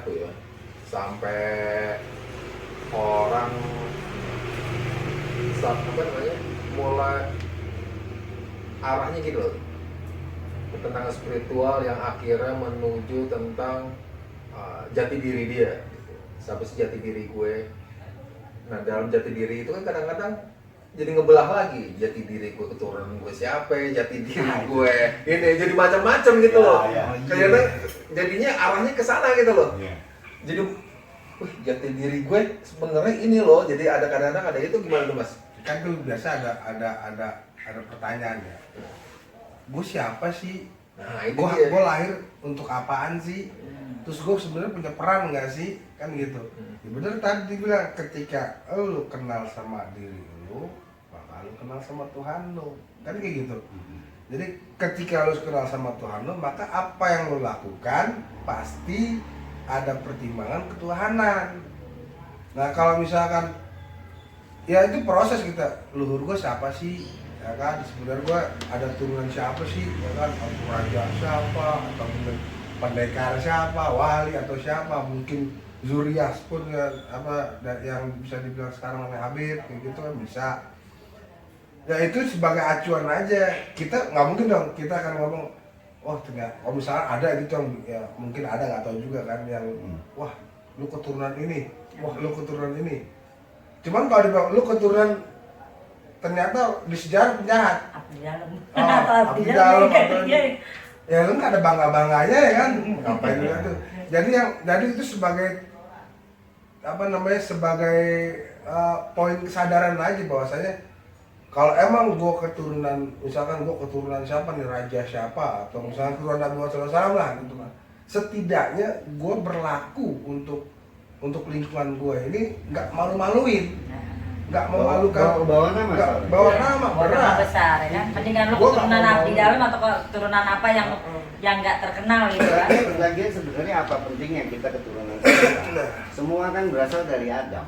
tuh ya, sampai orang apa namanya mulai arahnya gitu loh, tentang spiritual yang akhirnya menuju tentang jati diri dia gitu. Sampai sejati diri gue. Nah dalam jati diri itu kan kadang-kadang jadi ngebelah lagi, jati diri gue keturunan gue siapa, jati diri gue ini jadi macam-macam gitu loh. Kayaknya jadinya arahnya ke sana gitu loh. Jadi wih, jati diri gue sebenarnya ini loh. Jadi ada kadang-kadang ada itu, gimana tuh Mas? Kan tuh biasa ada pertanyaan ya. Gue siapa sih? Nah, gue lahir untuk apaan sih? Terus gue sebenarnya punya peran nggak sih? Kan gitu. Ya bener tadi dibilang, ketika lu kenal sama diri lu, maka lu kenal sama Tuhan lu. Kan kayak gitu. Jadi ketika lu kenal sama Tuhan lu, maka apa yang lu lakukan pasti ada pertimbangan ketuhanan. Nah kalau misalkan ya itu proses, kita luhur gue siapa sih, ya kan, sebenarnya gue ada turunan siapa sih, ya kan, raja siapa, atau mungkin pendekar siapa, wali atau siapa, mungkin Zurias pun ya, apa yang bisa dibilang sekarang oleh Habib kayak gitu kan bisa. Ya itu sebagai acuan aja, kita nggak mungkin dong kita akan ngomong wah ternyata, oh misalnya ada gitu yang ya mungkin ada, nggak tahu juga kan, yang wah lu keturunan ini, wah lu keturunan ini. Cuman kalau dibilang lu keturunan ternyata di sejarah penjahat, Abdi dalam. Abdi dalam ya lu nggak ada bangga-bangganya ya kan, ngapain lu itu. Jadi itu sebagai apa namanya, sebagai poin kesadaran aja bahwasanya kalau emang gue keturunan, misalkan gue keturunan siapa nih, raja siapa, atau misalkan keturunan Nabi Muhammad SAW lah gitu kan, setidaknya gue berlaku untuk lingkungan gue ini nggak malu-maluin, nggak memalukan, bawa nama, berat besar ya kan. Mendingan lu keturunan Abdi dalam atau keturunan apa yang nggak terkenal gitu kan. Lagian sebenarnya apa pentingnya kita keturunan semua kan berasal dari Adam.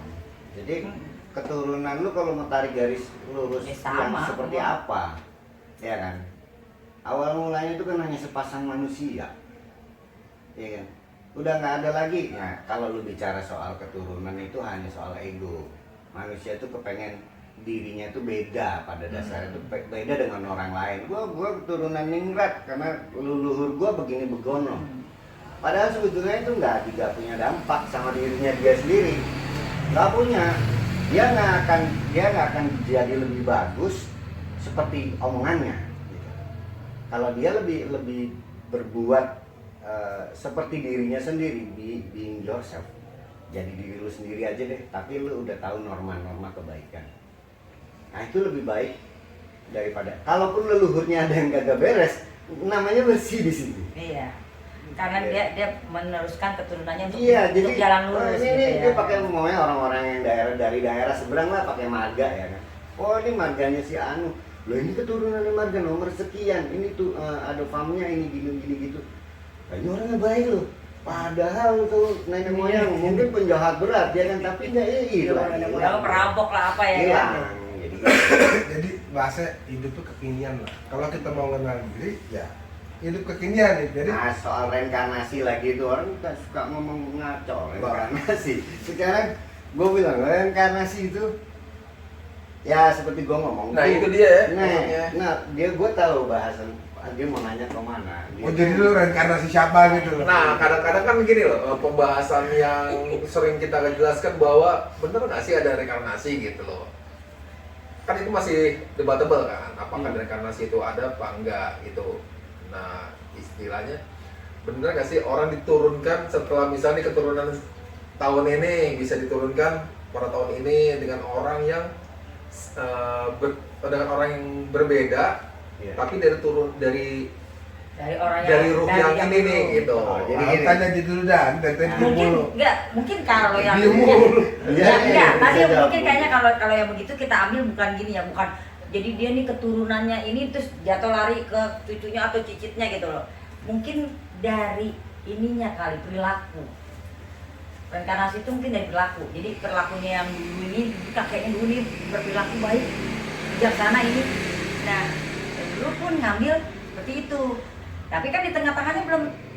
Jadi keturunan lu kalau mau tarik garis lurus yang seperti apa, ya kan, awal mulanya itu kan hanya sepasang manusia, ya kan, udah nggak ada lagi. Nah kalau lu bicara soal keturunan itu hanya soal ego. Manusia itu kepengen dirinya itu beda pada dasarnya, itu beda dengan orang lain. Gua keturunan ningrat karena leluhur gua begini begono. Padahal sebetulnya itu nggak punya dampak sama dirinya dia sendiri, nggak punya. Dia nggak akan jadi lebih bagus seperti omongannya. Gitu. Kalau dia lebih berbuat seperti dirinya sendiri, being yourself. Jadi diri lu sendiri aja deh, tapi lu udah tahu norma-norma kebaikan. Nah itu lebih baik daripada kalaupun leluhurnya ada yang gak beres, namanya bersih di sini. Iya, karena dia meneruskan keturunannya untuk, jadi, untuk jalan lurus. Ini gitu dia pakai maunya orang-orang yang dari daerah seberang lah pakai marga ya kan. Oh ini marganya si Anu, loh ini keturunannya marga nomor sekian, ini tuh ada famnya ini gini gitu. Nah, ini orangnya baik loh. Padahal tuh nenek moyang mungkin penjahat berat ya kan, tapi enggak hilang. Udah perampok lah apa ya kan. Jadi bahasa hidup tuh kekinian lah. Kalau kita mau kenal diri ya hidup kekinian nih. Jadi nah, soal reinkarnasi lagi itu orang suka ngomong ngaco reinkarnasi. Sekarang gue bilang reinkarnasi itu ya seperti gue ngomong. Nah itu dia. Nah gue tahu bahasan. Dia mau nanya ke mana. jadi lu reinkarnasi siapa gitu. Nah kadang-kadang kan gini loh, pembahasan yang sering kita jelaskan bahwa bener nggak sih ada reinkarnasi gitu loh. Kan itu masih debatable kan, apakah reinkarnasi itu ada apa enggak gitu. Nah istilahnya bener nggak sih orang diturunkan setelah misalnya keturunan tahun ini bisa diturunkan pada tahun ini dengan orang yang dengan orang yang berbeda. Yeah. Tapi dari ruh yang ini nih gitu. Jadi tanya di dulu dan mungkin kalau yang mungkin kayaknya kalau yang begitu kita ambil bukan gini ya, bukan jadi dia nih keturunannya ini terus jatuh lari ke cucunya atau cicitnya gitu loh. Mungkin dari ininya kali, perilaku. Reinkarnasi itu mungkin dari perilaku. Jadi perilakunya yang dulu ini, kakeknya dulu ini berperilaku baik, bijaksana ini. Nah lu pun ngambil seperti itu. Tapi kan di tengah-tengahnya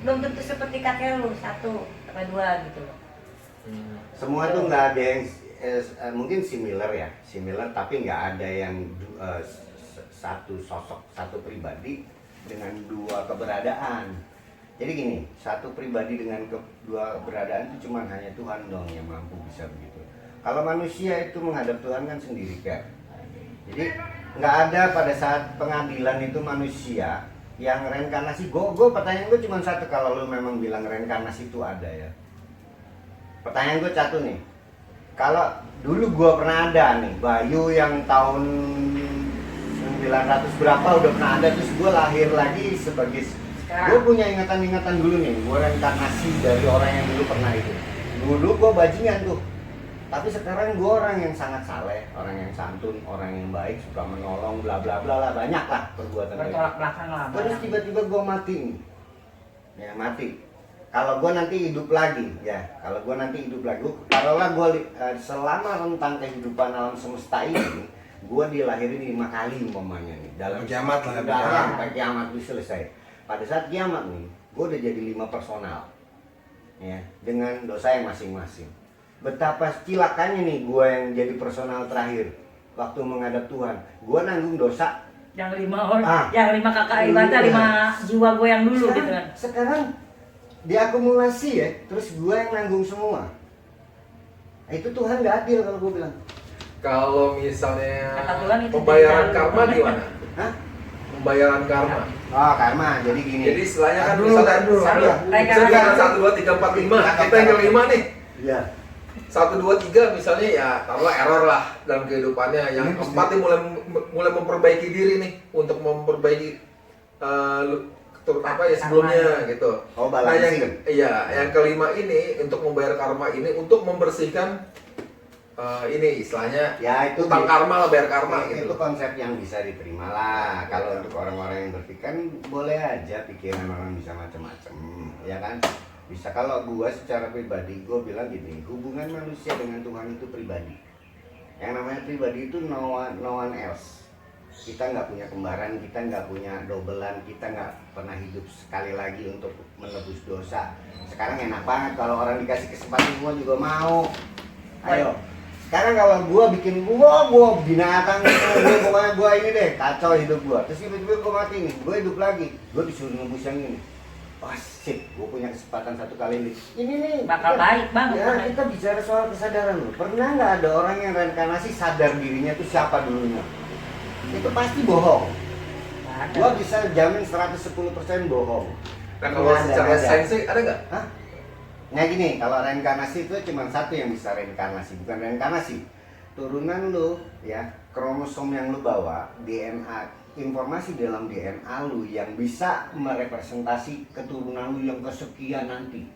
belum tentu seperti kakek lu 1 sampai 2 gitu loh. Semua tuh nggak ada yang mungkin similar ya, similar tapi nggak ada yang satu sosok, satu pribadi dengan 2 keberadaan. Jadi gini, satu pribadi dengan 2 keberadaan itu cuma hanya Tuhan dong yang mampu bisa begitu. Kalau manusia itu menghadap Tuhan kan sendiri kan. Jadi nggak ada pada saat pengadilan itu manusia yang reinkarnasi. Gue pertanyaan gue cuma satu, kalau lu memang bilang reinkarnasi itu ada ya. Pertanyaan gue satu nih, kalau dulu gue pernah ada nih, Bayu yang tahun 900 berapa udah pernah ada, terus gue lahir lagi sebagai, gue punya ingatan-ingatan dulu nih, gue reinkarnasi dari orang yang dulu pernah itu. Dulu gue bajingan tuh, tapi sekarang gue orang yang sangat saleh, orang yang santun, orang yang baik, suka menolong, bla bla bla lah, banyak lah perbuatan. Bertolak belakang lah. Terus tiba-tiba gue mati nih, ya mati. Kalau gue nanti hidup lagi, ya kalau gue nanti hidup lagi, taruhlah gue selama rentang kehidupan alam semesta ini, gue dilahirin 5 kali umpamanya nih, dalam kiamat lah, sampai kiamat itu selesai. Pada saat kiamat nih, gue udah jadi 5 personal, ya dengan dosa yang masing-masing. Betapa cilakanya nih gue yang jadi personal terakhir waktu menghadap Tuhan, gue nanggung dosa yang 5 orang, yang 5 kakak ibaratnya 5 jiwa gue yang dulu gitu kan. Sekarang diakumulasi ya, terus gue yang nanggung semua. Itu Tuhan gak adil kalau gue bilang. Kalau misalnya Kata Tuhan itu pembayaran tidak karma adil. gimana? Hah? Pembayaran karma. Oh karma, jadi gini. Jadi istilahnya kan Aduh, misalnya aduh. misalnya 1, 2, 3, 4, 5, kita yang kelima nih. Iya. 1, 2, 3 misalnya ya taruhlah error lah dalam kehidupannya. Yang Ini keempat nih mulai memperbaiki diri nih untuk memperbaiki apa ya sebelumnya gitu. Oh, Nah balancing. yang kelima ini untuk membayar karma ini untuk membersihkan ini istilahnya Ya itu utang karma lah, bayar karma itu gitu. konsep yang bisa diterima lah. Kalau untuk orang-orang yang berpikir boleh aja pikiran orang bisa macam-macam, ya kan? Bisa. Kalau gua secara pribadi gua bilang gini, hubungan manusia dengan Tuhan itu pribadi. Yang namanya pribadi itu no one else. Kita nggak punya kembaran, kita nggak punya dobelan, kita nggak pernah hidup sekali lagi untuk menebus dosa. Sekarang enak banget kalau orang dikasih kesempatan semua juga mau. Ayo. Sekarang kalau gua bikin gua binatang, pokoknya gua ini deh kacau hidup gua. Terus tiba-tiba gua mati nih, gua hidup lagi, gua disuruh nebus yang ini. Wah sip, gua punya kesempatan 1 kali ini. Ini nih Bakal baik bang. Ya kita bicara soal kesadaran loh. Pernah nggak ada orang yang reinkarnasi sadar dirinya tuh siapa dulunya? Itu pasti bohong. Gua bisa jamin 110% bohong. Nah kalau secara sains ada nggak? Hah? Nah gini, kalau reinkarnasi itu cuma satu yang bisa reinkarnasi, bukan reinkarnasi. Turunan lu, ya, kromosom yang lu bawa, DNA, informasi dalam DNA lu yang bisa merepresentasi keturunan lu yang kesekian nanti.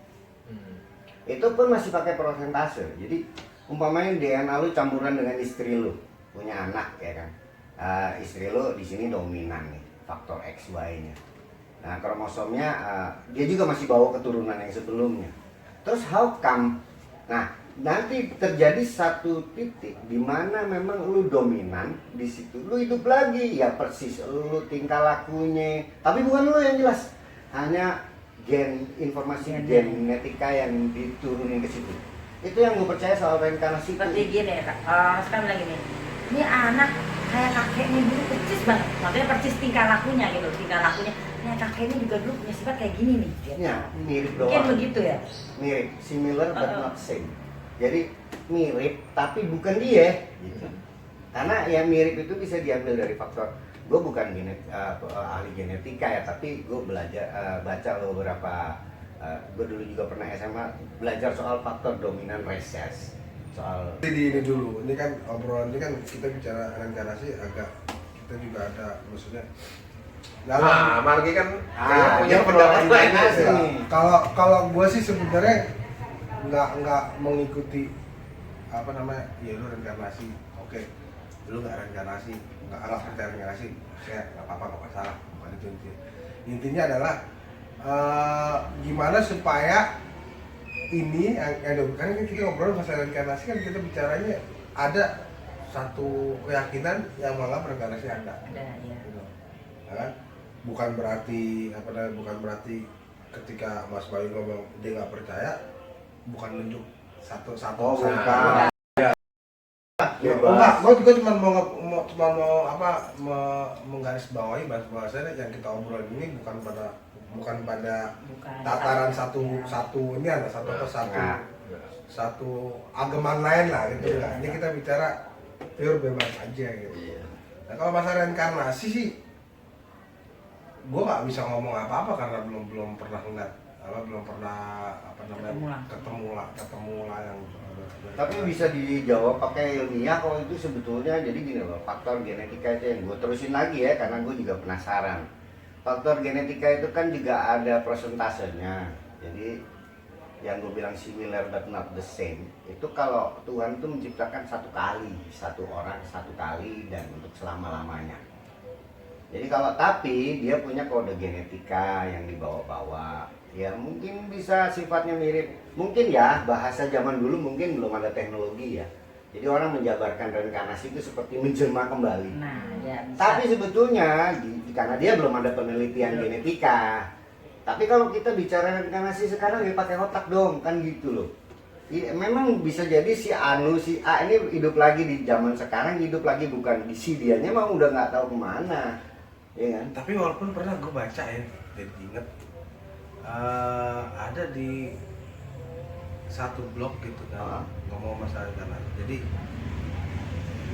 Itu pun masih pakai persentase. Jadi umpamanya DNA lu campuran dengan istri lu, punya anak ya kan. Istri lo di sini dominan nih, faktor XY-nya. Nah, kromosomnya dia juga masih bawa keturunan yang sebelumnya. Terus how come? Nah, nanti terjadi satu titik di mana memang lu dominan, di situ lu hidup lagi, ya persis lu tingkah lakunya, tapi bukan lu yang jelas. Hanya informasi genetika yang diturunin ke situ. Itu yang gue percaya soal reinkarnasi. Seperti gini ya kak, orang sekarang bilang gini, ini anak kayak kakeknya dulu persis banget, makanya persis tingkah lakunya gitu, tingkah lakunya. Nah kakeknya juga dulu punya sifat kayak gini nih. Gitu. Ya, mirip doang. Mungkin begitu ya. Mirip, similar but not same. Jadi mirip tapi bukan dia. Gitu. Karena yang mirip itu bisa diambil dari faktor. Gue bukan ahli genetika ya, tapi gue belajar baca beberapa. Gue dulu juga pernah SMA belajar soal faktor dominan reses. Soal ini dulu, ini kan obrolan ini kan kita bicara reinkarnasi agak kita juga ada maksudnya. Nah, Margi kan punya dia pendapat lain. reinkarnasi Ya, nih. kalau gue sih sebenarnya nggak mengikuti apa namanya, ya lu reinkarnasi, oke, lu nggak reinkarnasi, nggak percaya reinkarnasi, saya nggak apa-apa, nggak masalah, bukan itu intinya adalah gimana supaya ini kan kita ngobrol masalah reinkarnasi kan kita bicaranya ada satu keyakinan yang malah reinkarnasi ada. Ada ya. Gitu. Ya kan? bukan berarti apa namanya, bukan berarti ketika Mas Bayu ngomong dia nggak percaya, bukan nunjuk satu-satu. Oh, satu. bukan. Enggak, gue cuma mau menggarisbawahi bahwasanya yang kita obrolin ini bukan pada tataran satu ini ada satu agama lain lah gitu. Iya. Ini kita bicara pure bebas aja gitu. Iya. Nah, kalau masalah reinkarnasi sih, gue nggak bisa ngomong apa-apa karena belum pernah ngeliat, belum pernah ketemu lah yang. Tapi bisa dijawab pakai ilmiah kalau itu sebetulnya. Jadi gini loh, faktor genetika itu yang gue terusin lagi ya, karena gue juga penasaran. Faktor genetika itu kan juga ada persentasenya. Jadi yang gue bilang similar but not the same, itu kalau Tuhan itu menciptakan satu orang satu kali dan untuk selama-lamanya. Jadi tapi dia punya kode genetika yang dibawa-bawa. Ya mungkin bisa sifatnya mirip, mungkin ya bahasa zaman dulu mungkin belum ada teknologi ya. Jadi orang menjabarkan reinkarnasi itu seperti menjelma kembali. Nah, ya bisa. Tapi sebetulnya karena dia belum ada penelitian genetika. Tapi kalau kita bicara reinkarnasi sekarang ya pakai otak dong, kan gitu loh. Memang bisa jadi si A ini hidup lagi di zaman sekarang, hidup lagi bukan di si dianya mah udah nggak tahu kemana, ya kan? Tapi walaupun pernah gue baca ya, jadi inget ada di satu blog gitu kan ngomong masalah reinkarnasi. Jadi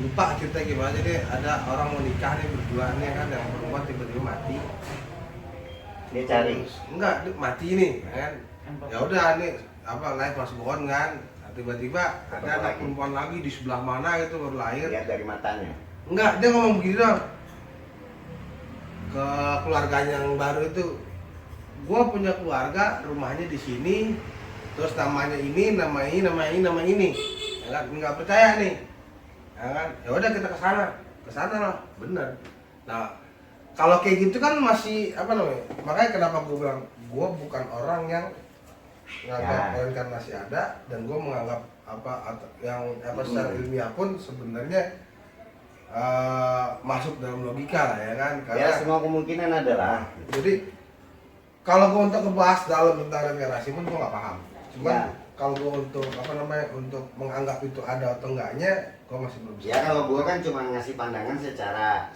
lupa cerita gimana, jadi ada orang mau nikah nih berdua nih kan, yang perempuan tiba-tiba mati. Dia cari. Enggak, mati nih kan. Ya udah nih live mas bukan kan. Nah, tiba-tiba ada anak perempuan lagi di sebelah mana gitu baru lahir. Lihat dari matanya. Enggak, dia ngomong begini dong. Ke keluarganya yang baru itu, gua punya keluarga, rumahnya di sini, terus namanya ini, nama ini. Ya kan, nggak percaya nih. Ya kan, ya udah kita ke sana lah, bener. Nah, kalau kayak gitu kan masih makanya kenapa gue bilang gue bukan orang yang menganggap reinkarnasi ada, dan gue menganggap secara ilmiah pun sebenarnya masuk dalam logika lah ya kan, karena ya semua kemungkinan adalah. Jadi kalau gue untuk ngebahas dalam tentang reinkarnasi pun gue nggak paham, cuman kalau gue untuk untuk menganggap itu ada atau enggaknya, gue masih belum bisa. Ya kalau gue kan cuma ngasih pandangan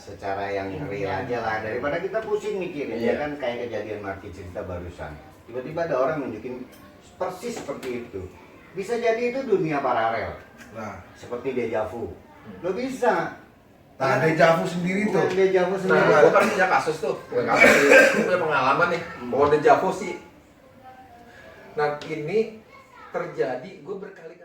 secara yang real aja lah, daripada kita pusing mikirin ya kan, kayak kejadian Marki cerita barusan. Tiba-tiba ada orang nunjukin persis seperti itu. Bisa jadi itu dunia paralel. Nah, seperti deja vu. Lo bisa. Nah, deja vu sendiri tuh. Deja vu sendiri. Nah, gue kan punya kasus tuh, gue punya pengalaman nih, bahwa deja vu sih. Nah, ini terjadi, gue berkali